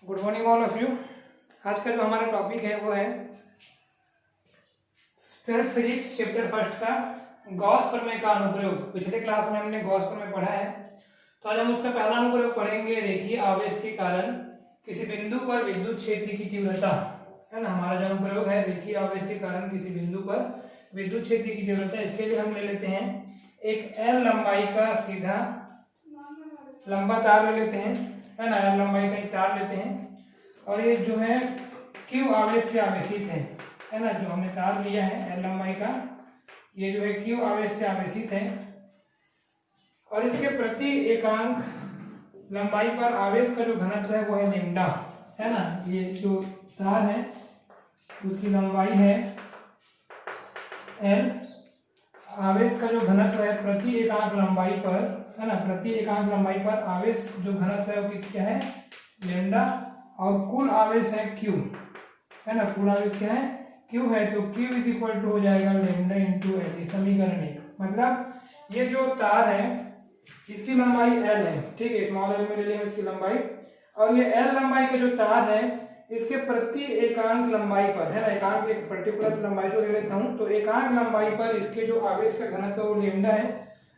Good morning all of you. आज का जो हमारा टॉपिक है वो है फिर फिजिक्स चैप्टर फर्स्ट का गॉस प्रमेय का अनुप्रयोग। पिछले क्लास में हमने गॉस प्रमेय पढ़ा है, तो आज हम उसका पहला अनुप्रयोग पढ़ेंगे। रेखीय आवेश के कारण किसी बिंदु पर विद्युत क्षेत्र की तीव्रता, है ना। हमारा जो अनुप्रयोग है रेखीय आवेश के कारण किसी बिंदु पर विद्युत क्षेत्र की तीव्रता। इसके लिए हम ले लेते हैं एक L लंबाई का सीधा लंबा तार ले लेते हैं, है ना। L लंबाई का एक तार लेते हैं और ये जो है Q आवेश से आवेशित है ना। जो हमने तार लिया है L लंबाई का, ये जो है Q आवेश से आवेशित है और इसके प्रति एकांक लंबाई पर आवेश का जो घनत्व है वो है लैम्डा, है ना। ये जो तार है उसकी लंबाई है L, आवेश का जो घनत्व है प्रति एकांक लंबाई पर, है ना, प्रति एकांक लंबाई पर आवेश जो घनत्व है वो क्या है, लैम्डा। और कुल आवेश है Q, है ना। कुल आवेश क्या है, Q है। तो Q इज इक्वल टू हो जाएगा लैम्डा इंटू L, समीकरण 1। मतलब ये जो तार है इसकी लंबाई L है, ठीक है। स्मॉल l में ले लें इसकी लंबाई, और ये L लंबाई का जो तार है इसके प्रति एकांक लंबाई पर, है ना, एकांक एक पर्टिकुलर लंबाई जो ले लेता हूं, तो एकांक लंबाई पर इसके जो आवेश का घनत्व वो लैम्डा है।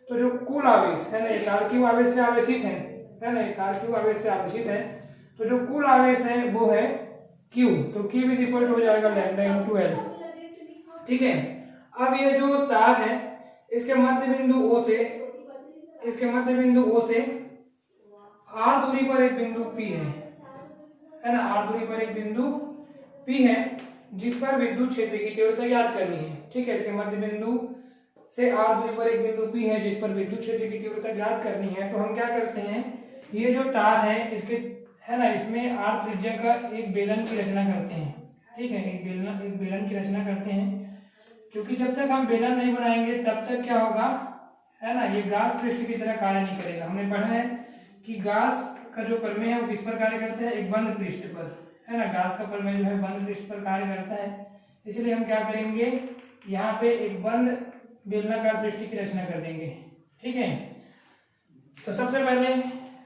तो जो कुल आवेश है ना, तार Q आवेश से आवेशित है ना, तार Q आवेश से आवेशित है, तो जो कुल आवेश है वो है Q। तो Q इज इक्वल टू हो जाएगा लैम्डा इंटू L, ठीक है। अब ये जो तार है इसके मध्य बिंदु O से, इसके मध्य बिंदु O से r दूरी पर एक बिंदु P है ना। r दूरी पर एक बिंदु P है जिस पर विद्युत क्षेत्र की तीव्रता ज्ञात करनी है, ठीक है। इसके मध्य बिंदु से r दूरी पर एक बिंदु P है जिस पर विद्युत क्षेत्र की तीव्रता ज्ञात करनी है। तो हम क्या करते हैं, ये जो तार है इसके, है ना, इसमें r त्रिज्या का एक बेलन की रचना करते हैं, ठीक है। एक बेलन की रचना करते हैं, क्योंकि जब तक हम बेलन नहीं बनाएंगे तब तक क्या होगा, है ना, ये गास पृष्ठ की तरह कार्य नहीं करेगा। हमने पढ़ा है कि गास का जो प्रमेय है वो किस पर कार्य करता है, एक बंद पृष्ठ पर, है ना। गास का प्रमेय जो है बंद पृष्ठ पर कार्य करता है, इसलिए हम क्या करेंगे, यहाँ पे एक बंद बेलनाकार पृष्ठ की रचना कर देंगे, ठीक है। तो सबसे पहले,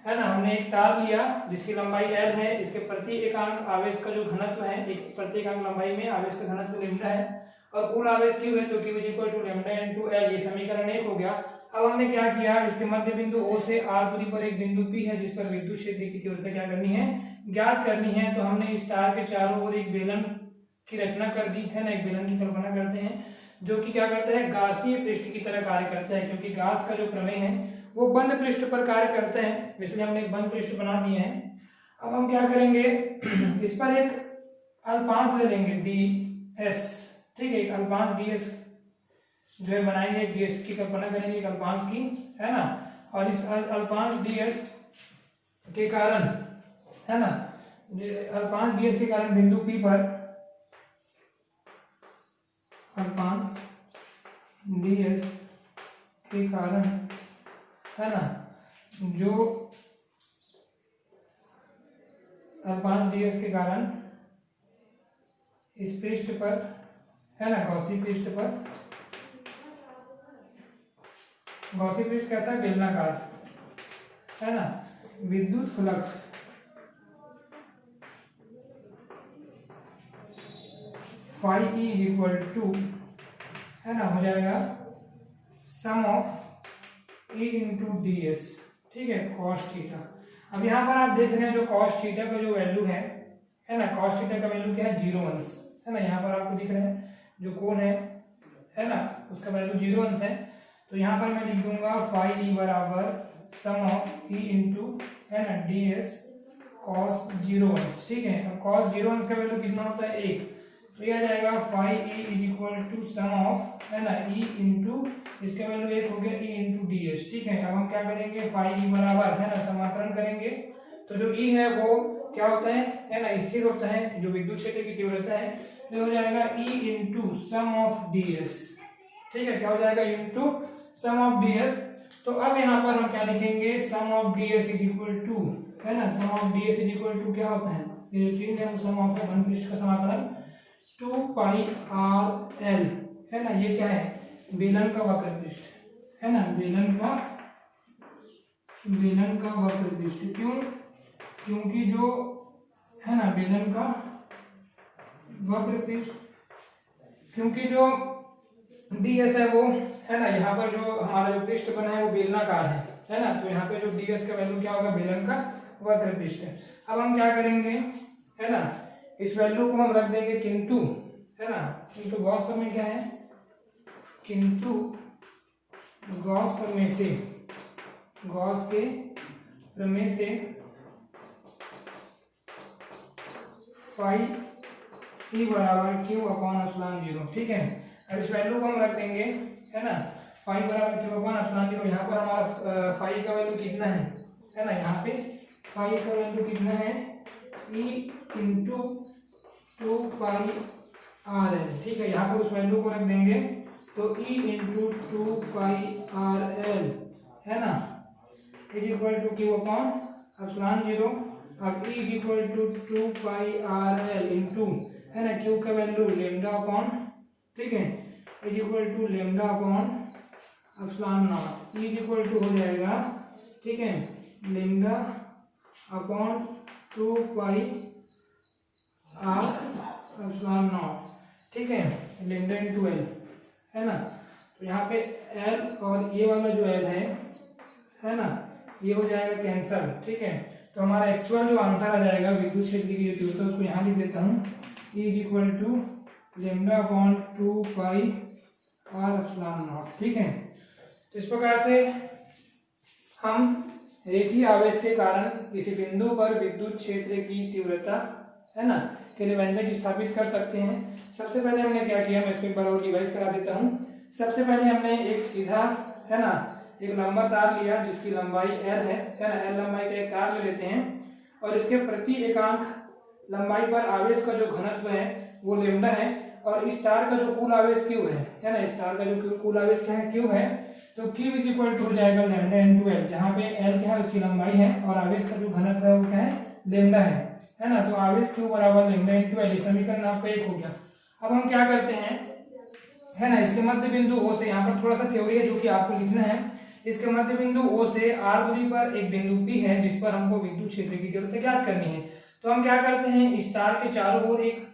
है ना, हमने एक तार लिया जिसकी लंबाई L है, इसके प्रति एकांक आवेश का जो घनत्व है, एक प्रति एकांक लंबाई में आवेश का घनत्व लैम्डा है और कुल आवेश Q है, तो Q is equal to lambda into L, ये समीकरण 1 हो गया। अब हमने क्या किया, इसके मध्य बिंदु O से r दूरी पर एक बिंदु P है जिस पर विद्युत क्षेत्र की तीव्रता क्या करनी है, ज्ञात करनी है। तो हमने इस तार के चारों ओर एक बेलन की रचना कर दी, है ना। एक बेलन की कल्पना करते हैं जो कि क्या करता है, गासीय पृष्ठ की तरह कार्य करता है, क्योंकि गास का जो प्रमेय है वो बंद पृष्ठ पर कार्य करते हैं, इसलिए हमने एक बंद पृष्ठ बना दिए हैं। अब हम क्या करेंगे, इस पर एक अल्पांश ले लेंगे ds, ठीक है। एक अल्पांश ds जो है बनाएंगे, एक ds की कल्पना करेंगे एक अल्पांश की, है ना। और इस अल्पांश ds के कारण, है ना, अल्पांश ds के कारण बिंदु P पर, अल्पांश ds के कारण, है ना, जो अल्पांश ds के कारण इस पृष्ठ पर, है ना, गॉसी पृष्ठ पर, गॉसी पृष्ठ कैसा है, बेलनाकार, है ना, विद्युत flux phi E is equal to, है ना, हो जाएगा sum of E into D S, ठीक है, कॉस थीटा। अब यहाँ पर आप देख रहे हैं जो कॉस थीटा का जो वैल्यू है ना, कॉस थीटा का वैल्यू क्या है, 0 अंश, है ना। यहाँ पर आपको दिख रहे हैं जो कोण है ना, उसका वैल्यू 0 अंश है। तो यहाँ पर मैं लिख दूंगा फाई ई बराबर सम ऑफ E इंटू, है ना, डी एस कॉस 0 अंश, ठीक है। अब कॉस 0 अंश का वैल्यू कितना होता है, 1, तो यह आ जाएगा phi E is equal to sum of, है ना, E इंटू, इसका वैल्यू 1 हो गया, E इंटू डी एस, ठीक है। अब हम क्या करेंगे, फाई ई बराबर, है ना, समाकलन करेंगे तो जो E है वो क्या होता है ना, स्थिर होता है, जो विद्युत क्षेत्र की तीव्रता है, तो हो जाएगा E into sum of D S, ठीक है। क्या हो जाएगा, into sum of D S. तो अब यहाँ पर हम क्या लिखेंगे, sum of D S is equal to, है ना, sum of D S is equal to क्या होता है, ये जो चीज है वो सम ऑफ है, पृष्ठ का समाकलन 2 पाई r l, है ना। ये क्या है, बेलन का वक्र पृष्ठ, है ना, बेलन का वक्र पृष्ठ। क्यों, क्योंकि जो है ना, बेलन का वक्र पृष्ठ, क्योंकि जो ds है वो, है ना, यहाँ पर जो हमारा जो पृष्ठ बना है वो बेलनाकार है ना, तो यहाँ पे जो ds का वैल्यू क्या होगा, बेलन का वक्र पृष्ठ है। अब हम क्या करेंगे, है ना, इस वैल्यू को हम रख देंगे किंतु, है ना, किंतु गॉस प्रमेय क्या है, किंतु गॉस प्रमेय से, गॉस के प्रमेय से फाई ई बराबर क्यू अपॉन एप्सिलॉन जीरो। ठीक है, अब इस वैल्यू को हम रख देंगे, है ना, फाई बराबर क्यू अपॉन एप्सिलॉन जीरो। यहाँ पर हमारा फाई का वैल्यू कितना है ना, यहाँ पे फाई का वैल्यू कितना है, ई इंटू 2 पाई आर एल। ठीक है, यहाँ पर उस वैल्यू को रख देंगे, तो E into 2 pi R L, है ना, is equal to Q upon epsilon zero. अब E is equal to 2 pi R L into, है ना, क्यू का वैल्यू लेमडा अपॉन, ठीक है, is equal to lambda upon epsilon naught. E is equal to हो जाएगा, ठीक है, lambda upon 2 pi R epsilon naught. ठीक है, लेमडा इंटू एल, है ना, तो यहाँ पे एल और ये वाला जो एल है ना, ये हो जाएगा कैंसल। ठीक है, तो हमारा एक्चुअल जो आंसर आ जाएगा विद्युत क्षेत्र की जो तीव्रता, उसको यहाँ लिख देता हूँ, E is equal to lambda upon 2 pi R epsilon naught. ठीक है, तो इस प्रकार से हम रेखीय आवेश के कारण किसी बिंदु पर विद्युत क्षेत्र की तीव्रता, है ना, के लिए व्यंजक स्थापित कर सकते हैं। सबसे पहले हमने क्या किया, मैं इसको एक बार और रिवाइज करा देता हूँ। सबसे पहले हमने एक सीधा, है ना, एक लंबा तार लिया जिसकी लंबाई l है ना, l लंबाई का एक तार ले लेते हैं और इसके प्रति एकांक लंबाई पर आवेश का जो घनत्व है वो लेमडा है, और इस तार का जो कुल आवेश q है ना, इस तार का जो कुल आवेश क्या है, q है, तो q इज इक्वल टू हो जाएगा लेमडा इनटू l, जहाँ पे l क्या है, उसकी लंबाई है, और आवेश का जो घनत्व है वो क्या है, लेमडा है ना, तो आवेश q बराबर लेमडा इनटू l। समीकरण आपका एक हो गया। अब हम क्या करते हैं, है ना, इसके मध्य बिंदु O से, यहाँ पर थोड़ा सा थ्योरी है जो कि आपको लिखना है। इसके मध्य बिंदु O से r दूरी पर एक बिंदु P है जिस पर हमको विद्युत क्षेत्र की तीव्रता ज्ञात करनी है। तो हम क्या करते हैं, इस तार के चारों ओर एक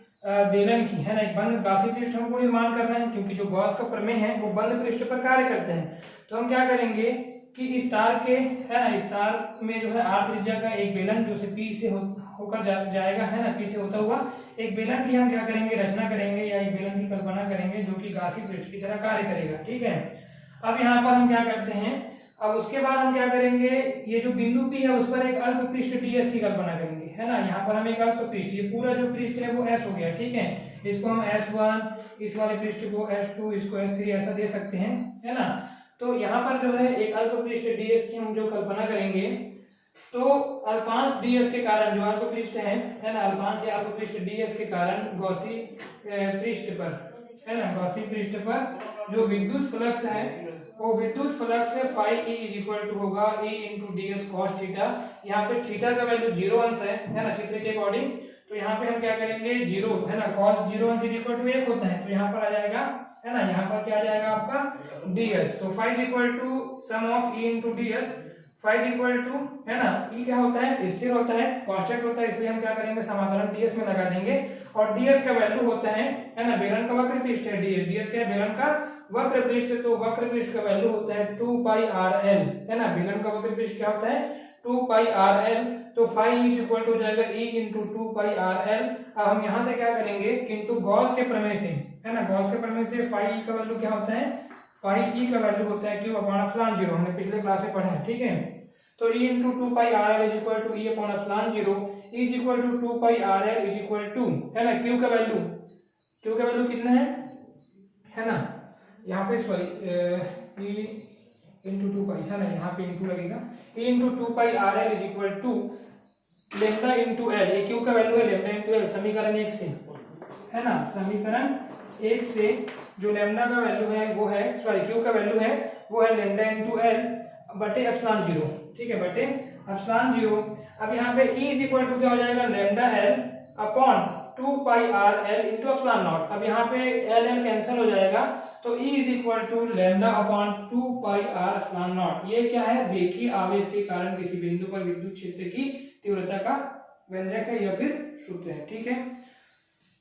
बेलन की, है ना, एक बंद गासी पृष्ठ हमको निर्माण करना है, क्योंकि जो गॉस का प्रमेय है वो बंद पृष्ठ पर कार्य करते हैं। तो हम क्या करेंगे कि इस तार के, है ना, इस तार में जो है r त्रिज्या का एक बेलन जो से P से होकर जाएगा, है ना, P से होता हुआ एक बेलन की हम क्या करेंगे, रचना करेंगे या एक बेलन की कल्पना करेंगे जो कि गासी पृष्ठ की तरह कार्य करेगा। ठीक है, अब यहाँ पर हम क्या करते हैं, अब उसके बाद हम क्या करेंगे, ये जो बिंदु P है उस पर एक अल्प पृष्ठ ds की कल्पना करेंगे, है ना, यहाँ पर हम एक अल्प पृष्ठ, ये पूरा जो पृष्ठ है वो S हो गया। ठीक है, इसको हम S1, इस वाले पृष्ठ को S2, इसको S3 ऐसा दे सकते हैं, है ना। तो यहाँ पर जो है एक अल्प पृष्ठ ds की हम जो कल्पना करेंगे, तो अल्पांश ds के कारण जो अल्प पृष्ठ है ना, अल्पांश या अल्प पृष्ठ ds के कारण गॉसी पृष्ठ पर, है ना, गॉसी पृष्ठ पर जो विद्युत फ्लक्स है वो विद्युत फ्लक्स है phi E is equal to होगा E into ds cos theta. यहाँ पे थीटा का वैल्यू 0 अंश है ना, चित्र के अकॉर्डिंग, तो यहाँ पे हम क्या करेंगे, 0, है ना, कॉस 0 अंश इज इक्वल टू 1 होता है, तो यहाँ पर आ जाएगा, है ना, यहाँ पर क्या आ जाएगा आपका ds। तो phi is equal to sum of E into ds, phi is equal to, है ना, ई क्या होता है, स्थिर होता है, कांस्टेंट होता है, इसलिए हम क्या करेंगे, समाकलन ds में लगा देंगे, और ds का वैल्यू होता है ना, बेलन का वक्र पृष्ठ है ds क्या है, बेलन का वक्र पृष्ठ, तो वक्र पृष्ठ का वैल्यू होता है 2 पाई आर एल, है ना, बेलन का वक्र पृष्ठ क्या होता है, 2 पाई आर एल, तो फाई इज इक्वल टू हो जाएगा ई इंटू 2 पाई आर एल। अब हम यहाँ से क्या करेंगे, किंतु गॉस के प्रमेय से, है ना, गॉस के प्रमेय से फाई ई का वैल्यू क्या होता है, फाई ई का वैल्यू होता है क्यू अपॉन एप्सिलॉन जीरो, हमने पिछले क्लास में पढ़ा है। ठीक है, तो E into 2 pi R L is equal to E upon epsilon zero, E is equal to 2 pi R L is equal to, है ना, क्यू का वैल्यू कितना है ना, यहाँ पे सॉरी ई इंटू 2 पाई, है ना, यहाँ पे इंटू लगेगा, E into 2 pi R L is equal to lambda into L, ये क्यू का वैल्यू है लेमडा इंटू एल, समीकरण 1 से, है ना, समीकरण 1 से जो लेमडा का वैल्यू है वो है, सॉरी क्यू का वैल्यू है वो है लेमडा इंटू एल बटे एप्सिलॉन जीरो। ठीक है, बटे एप्सिलॉन जीरो। अब यहाँ पे ई इज इक्वल टू क्या हो जाएगा, lambda L upon 2 pi R L into epsilon naught. अब यहाँ पे एल एल कैंसिल हो जाएगा, तो E is equal to lambda upon 2 pi R epsilon naught. ये क्या है, रेखीय आवेश के कारण किसी बिंदु पर विद्युत क्षेत्र की तीव्रता का व्यंजक है या फिर शुद्ध है। ठीक है,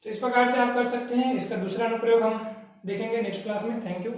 तो इस प्रकार से आप कर सकते हैं। इसका दूसरा अनुप्रयोग हम देखेंगे नेक्स्ट क्लास में। Thank you.